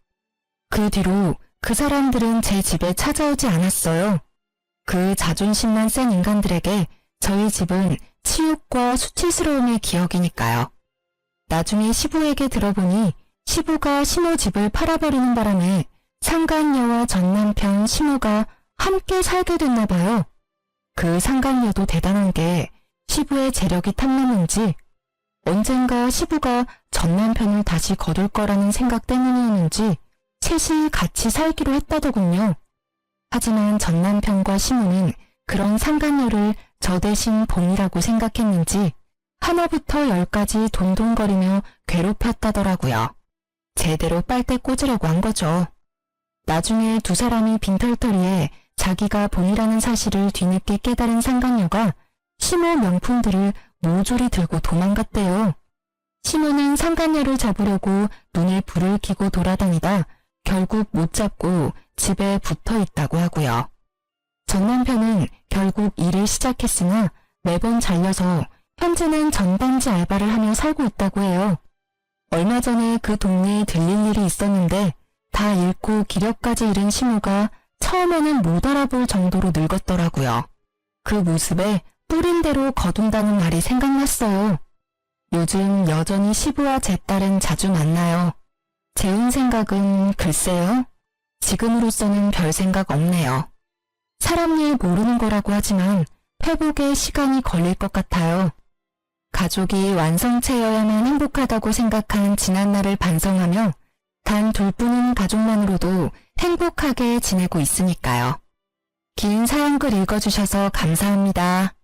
그 뒤로 그 사람들은 제 집에 찾아오지 않았어요. 그 자존심만 센 인간들에게 저희 집은 치욕과 수치스러움의 기억이니까요. 나중에 시부에게 들어보니 시부가 시모 집을 팔아버리는 바람에 상간녀와 전남편 시모가 함께 살게 됐나 봐요. 그 상간녀도 대단한 게 시부의 재력이 탐나는지 언젠가 시부가 전남편을 다시 거둘 거라는 생각 때문이었는지 셋이 같이 살기로 했다더군요. 하지만 전남편과 시모는 그런 상간녀를 저 대신 본이라고 생각했는지 하나부터 10까지 동동거리며 괴롭혔다더라고요. 제대로 빨대 꽂으려고 한 거죠. 나중에 두 사람이 빈털터리에 자기가 본이라는 사실을 뒤늦게 깨달은 상간녀가 시모 명품들을 모조리 들고 도망갔대요. 시모는 상간녀를 잡으려고 눈에 불을 켜고 돌아다니다 결국 못 잡고 집에 붙어 있다고 하고요. 전 남편은 결국 일을 시작했으나 매번 잘려서 현재는 전단지 알바를 하며 살고 있다고 해요. 얼마 전에 그 동네에 들릴 일이 있었는데 다 잃고 기력까지 잃은 시모가 처음에는 못 알아볼 정도로 늙었더라고요. 그 모습에 뿌린 대로 거둔다는 말이 생각났어요. 요즘 여전히 시부와 제 딸은 자주 만나요. 재혼 생각은 글쎄요. 지금으로서는 별 생각 없네요. 사람 일 모르는 거라고 하지만 회복에 시간이 걸릴 것 같아요. 가족이 완성체여야만 행복하다고 생각한 지난날을 반성하며 단 둘뿐인 가족만으로도 행복하게 지내고 있으니까요. 긴 사연글 읽어주셔서 감사합니다.